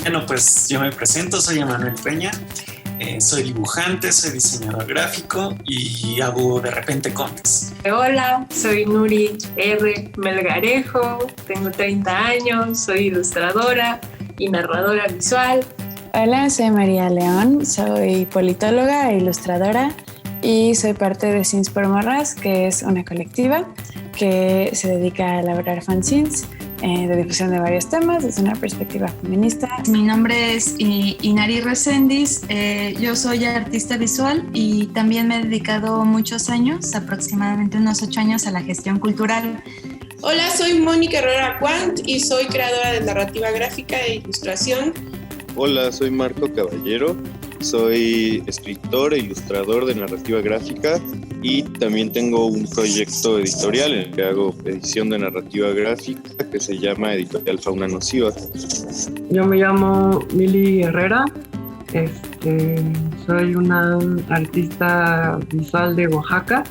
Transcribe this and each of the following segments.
Bueno, pues yo me presento, soy Emanuel Peña, soy dibujante, soy diseñador gráfico y hago de repente cómics. Hola, soy Nuri R. Melgarejo, tengo 30 años, soy ilustradora y narradora visual. Hola, soy María León, soy politóloga e ilustradora y soy parte de Zines por Morras, que es una colectiva que se dedica a elaborar fanzines de difusión de varios temas desde una perspectiva feminista. Mi nombre es Inari Reséndiz, yo soy artista visual y también me he dedicado muchos años, aproximadamente unos 8 años, a la gestión cultural. Hola, soy Mónica Herrera Quant y soy creadora de narrativa gráfica e ilustración. Hola, soy Marco Caballero, soy escritor e ilustrador de narrativa gráfica y también tengo un proyecto editorial en el que hago edición de narrativa gráfica que se llama Editorial Fauna Nociva. Yo me llamo Mili Herrera, soy una artista visual de Oaxaca.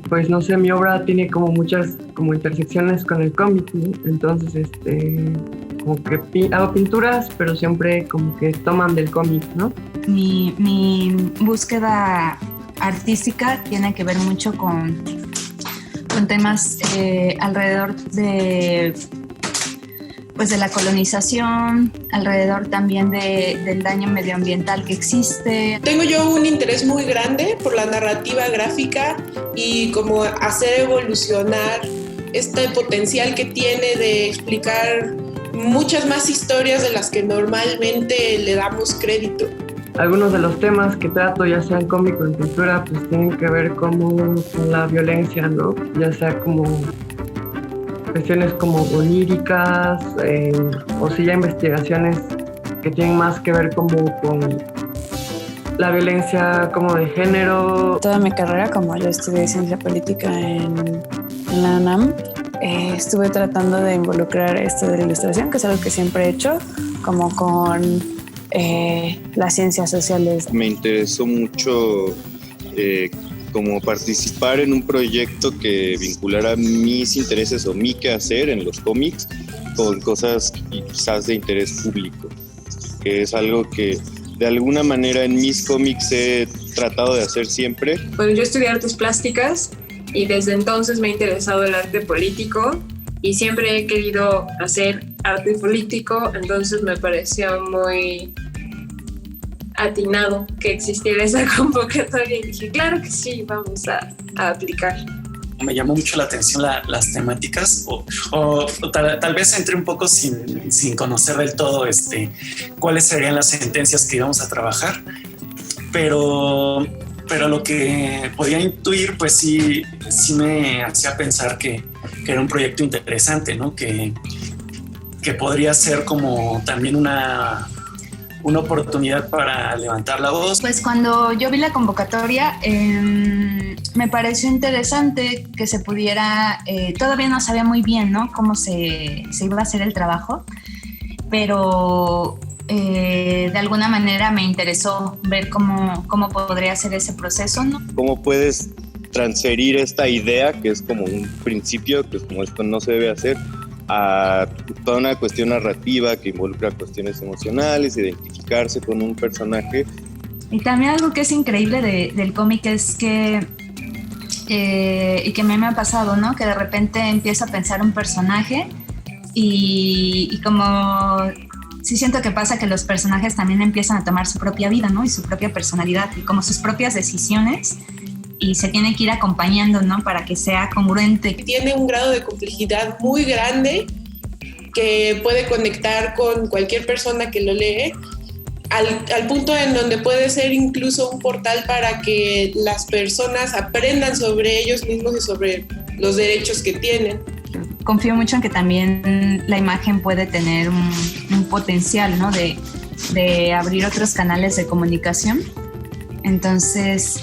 Pues no sé, mi obra tiene como muchas intersecciones con el cómic, ¿no? Entonces como que hago pinturas, pero siempre como que toman del cómic, ¿no? Mi búsqueda artística tiene que ver mucho con temas alrededor de la colonización, alrededor también del daño medioambiental que existe. Tengo yo un interés muy grande por la narrativa gráfica y como hacer evolucionar este potencial que tiene de explicar muchas más historias de las que normalmente le damos crédito. Algunos de los temas que trato, ya sea en cómic o en pintura, pues tienen que ver como con la violencia, ¿no? Ya sea como cuestiones como oníricas, o si ya investigaciones que tienen más que ver como con la violencia como de género. Toda mi carrera, como yo estudié ciencia política en la UNAM, estuve tratando de involucrar esto de la ilustración, que es algo que siempre he hecho, como con las ciencias sociales. Me interesó mucho como participar en un proyecto que vinculara mis intereses o mi quehacer en los cómics con cosas quizás de interés público, que es algo que de alguna manera en mis cómics he tratado de hacer siempre. Bueno, yo estudié artes plásticas y desde entonces me ha interesado el arte político y siempre he querido hacer arte político, entonces me pareció muy atinado que existiera esa convocatoria y dije, claro que sí, vamos a aplicar. Me llamó mucho la atención las temáticas o tal vez entré un poco sin conocer del todo cuáles serían las sentencias que íbamos a trabajar, pero lo que podía intuir pues sí me hacía pensar que era un proyecto interesante, ¿no? Que podría ser como también una oportunidad para levantar la voz. Pues cuando yo vi la convocatoria me pareció interesante que se pudiera, todavía no sabía muy bien, ¿no?, cómo se iba a hacer el trabajo, pero de alguna manera me interesó ver cómo podría ser ese proceso, ¿no? ¿Cómo puedes transferir esta idea, que es como un principio, que es como esto no se debe hacer, a toda una cuestión narrativa que involucra cuestiones emocionales, identificarse con un personaje? Y también algo que es increíble del cómic es que y que a mí me ha pasado, ¿no?, que de repente empiezo a pensar un personaje y como sí siento que pasa que los personajes también empiezan a tomar su propia vida, ¿no?, y su propia personalidad y como sus propias decisiones, y se tiene que ir acompañando, ¿no?, para que sea congruente. Tiene un grado de complejidad muy grande que puede conectar con cualquier persona que lo lee, al punto en donde puede ser incluso un portal para que las personas aprendan sobre ellos mismos y sobre los derechos que tienen. Confío mucho en que también la imagen puede tener un potencial, ¿no?, de abrir otros canales de comunicación. Entonces,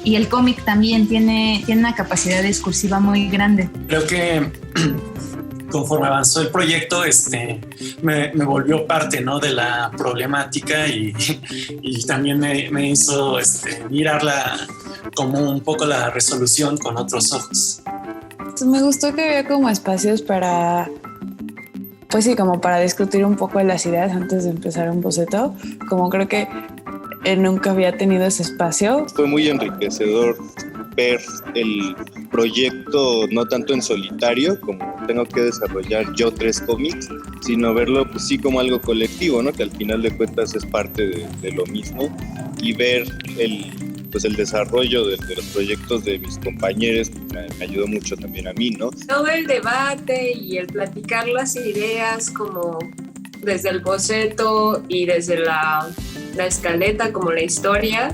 y el cómic también tiene una capacidad discursiva muy grande. Creo que conforme avanzó el proyecto, me volvió parte, ¿no?, de la problemática y también me hizo mirarla como un poco la resolución con otros ojos. Me gustó que había como espacios para pues sí, como para discutir un poco las ideas antes de empezar un boceto, como creo que nunca había tenido ese espacio. Fue muy enriquecedor ver el proyecto no tanto en solitario, como tengo que desarrollar yo 3 cómics, sino verlo pues sí como algo colectivo, ¿no? Que al final de cuentas es parte de lo mismo, y ver el desarrollo de los proyectos de mis compañeros me ayudó mucho también a mí, ¿no? Todo el debate y el platicar las ideas como desde el boceto y desde la escaleta, como la historia,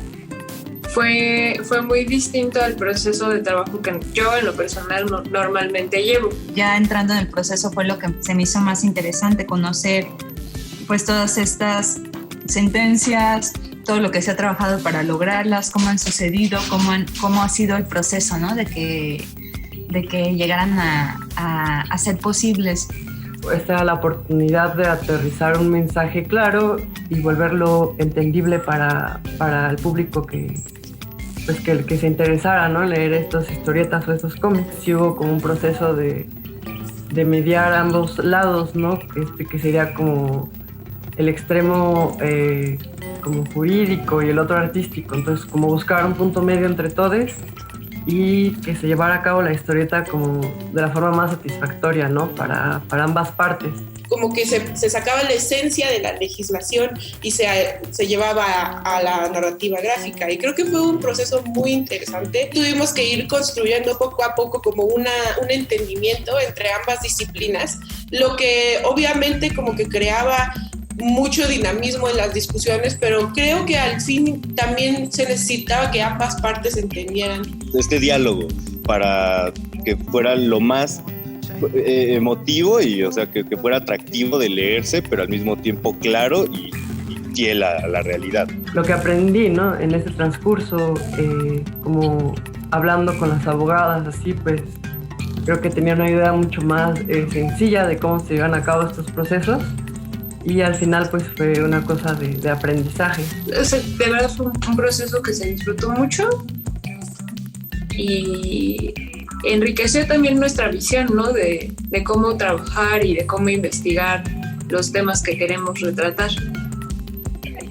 fue muy distinto al proceso de trabajo que yo en lo personal normalmente llevo. Ya entrando en el proceso fue lo que se me hizo más interesante, conocer pues todas estas sentencias, todo lo que se ha trabajado para lograrlas, cómo han sucedido, cómo ha sido el proceso, ¿no? de que llegaran a ser posibles. Esta era la oportunidad de aterrizar un mensaje claro y volverlo entendible para el público que se interesara, ¿no? Leer estas historietas o estos cómics. Sí hubo como un proceso de mediar ambos lados, ¿no? Que sería como el extremo como jurídico y el otro artístico. Entonces, como buscar un punto medio entre todos y que se llevara a cabo la historieta como de la forma más satisfactoria, ¿no? Para ambas partes. Como que se sacaba la esencia de la legislación y se llevaba a la narrativa gráfica, y creo que fue un proceso muy interesante. Tuvimos que ir construyendo poco a poco como un entendimiento entre ambas disciplinas, lo que obviamente como que creaba mucho dinamismo en las discusiones, pero creo que al fin también se necesitaba que ambas partes entendieran. Este diálogo para que fuera lo más emotivo y, o sea, que fuera atractivo de leerse, pero al mismo tiempo claro y fiel a la realidad. Lo que aprendí, ¿no? En este transcurso, como hablando con las abogadas, así, pues creo que tenía una idea mucho más sencilla de cómo se llevan a cabo estos procesos. Y al final pues fue una cosa de aprendizaje. O sea, de verdad fue un proceso que se disfrutó mucho y enriqueció también nuestra visión, ¿no? De cómo trabajar y de cómo investigar los temas que queremos retratar.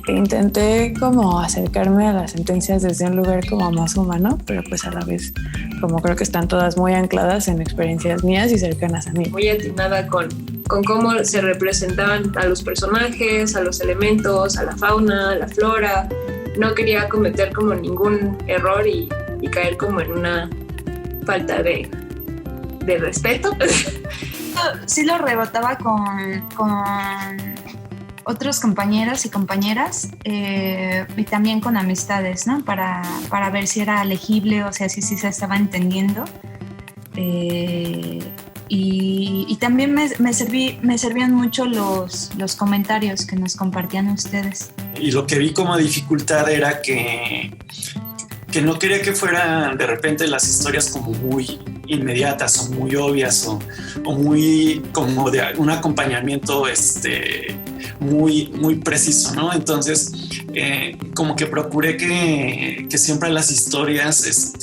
Intenté como acercarme a las sentencias desde un lugar como más humano, pero pues a la vez como creo que están todas muy ancladas en experiencias mías y cercanas a mí. Muy atinada con cómo se representaban a los personajes, a los elementos, a la fauna, a la flora. No quería cometer como ningún error y caer como en una falta de respeto. Sí lo rebotaba con otros compañeros y compañeras y también con amistades, ¿no? Para ver si era legible, o sea, si se estaba entendiendo. Y también me servían mucho los comentarios que nos compartían ustedes. Y lo que vi como dificultad era que no quería que fueran de repente las historias como muy inmediatas o muy obvias o muy como de un acompañamiento muy, muy preciso, ¿no? Entonces, como que procuré que siempre las historias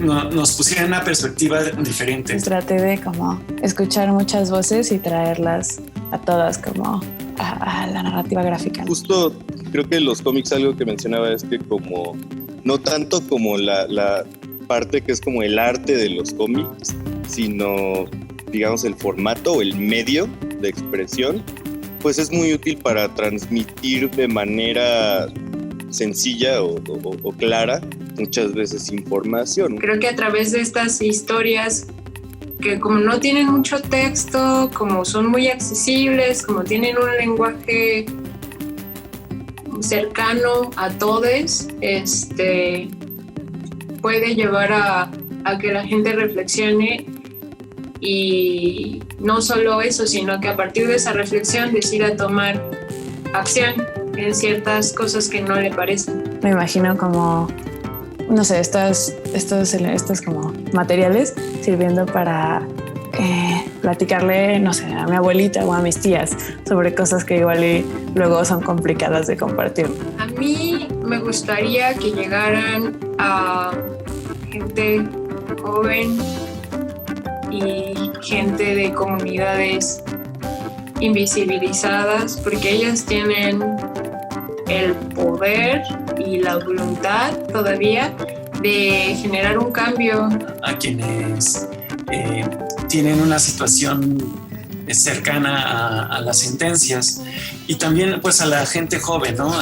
nos pusieran una perspectiva diferente. Traté de como escuchar muchas voces y traerlas a todas como a la narrativa gráfica. Justo creo que los cómics, algo que mencionaba es que como no tanto como la parte que es como el arte de los cómics, sino digamos el formato o el medio de expresión, pues es muy útil para transmitir de manera sencilla o clara muchas veces información. Creo que a través de estas historias que como no tienen mucho texto, como son muy accesibles, como tienen un lenguaje cercano a todos, puede llevar a que la gente reflexione, y no solo eso, sino que a partir de esa reflexión decida tomar acción en ciertas cosas que no le parecen. Me imagino como, no sé, estos como materiales sirviendo para platicarle, no sé, a mi abuelita o a mis tías sobre cosas que igual y luego son complicadas de compartir. A mí me gustaría que llegaran a gente joven y gente de comunidades invisibilizadas, porque ellas tienen el poder y la voluntad todavía de generar un cambio. A quienes tienen una situación cercana a las sentencias, y también pues a la gente joven, ¿no?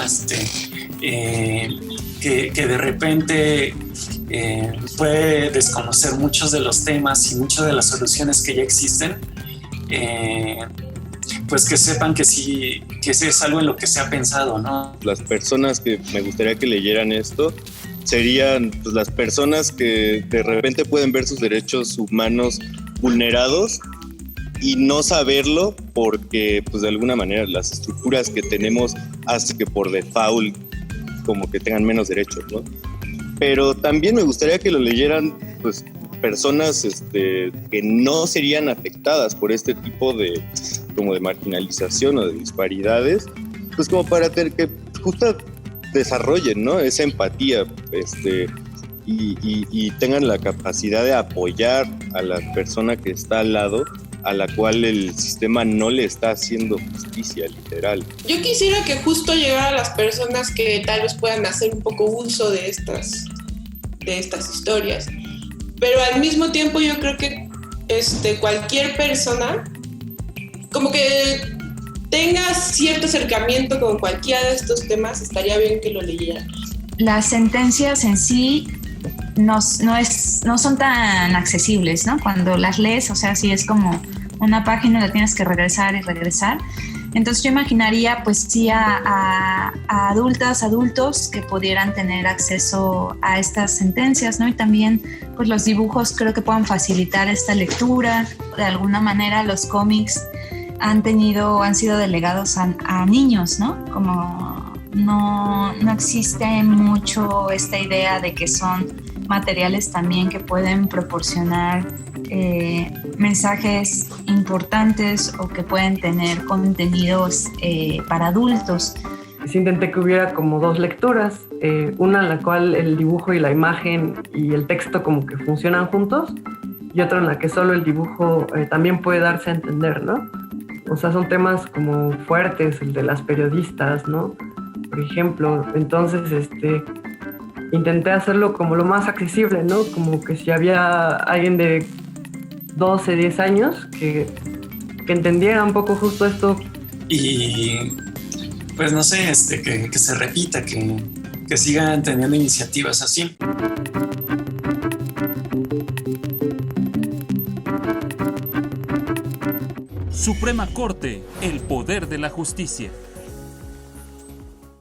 Que de repente puede desconocer muchos de los temas y muchas de las soluciones que ya existen, pues que sepan que sí, que ese es algo en lo que se ha pensado, ¿no? Las personas que me gustaría que leyeran esto serían pues, las personas que de repente pueden ver sus derechos humanos vulnerados y no saberlo porque pues de alguna manera las estructuras que tenemos hacen que por default como que tengan menos derechos, ¿no? Pero también me gustaría que lo leyeran pues personas que no serían afectadas por este tipo de como de marginalización o de disparidades, pues como para tener que justo desarrollen, ¿no? Esa empatía y tengan la capacidad de apoyar a la persona que está al lado, a la cual el sistema no le está haciendo justicia, literal. Yo quisiera que justo llegara a las personas que tal vez puedan hacer un poco uso de estas historias, pero al mismo tiempo yo creo que cualquier persona como que tenga cierto acercamiento con cualquiera de estos temas, estaría bien que lo leyera. Las sentencias en sí no son tan accesibles, ¿no? Cuando las lees, o sea, sí es como una página, la tienes que regresar y regresar. Entonces yo imaginaría pues sí a adultos que pudieran tener acceso a estas sentencias, ¿no? Y también pues los dibujos creo que puedan facilitar esta lectura. De alguna manera los cómics han sido delegados a niños, ¿no? Como no existe mucho esta idea de que son materiales también que pueden proporcionar mensajes importantes o que pueden tener contenidos para adultos. Sí intenté que hubiera como dos lecturas, una en la cual el dibujo y la imagen y el texto como que funcionan juntos, y otra en la que solo el dibujo también puede darse a entender, ¿no? O sea, son temas como fuertes, el de las periodistas, ¿no? Por ejemplo, entonces intenté hacerlo como lo más accesible, ¿no? Como que si había alguien de 12, 10 años que entendiera un poco justo esto. Y pues no sé, que se repita, que sigan teniendo iniciativas así. Suprema Corte, el poder de la justicia.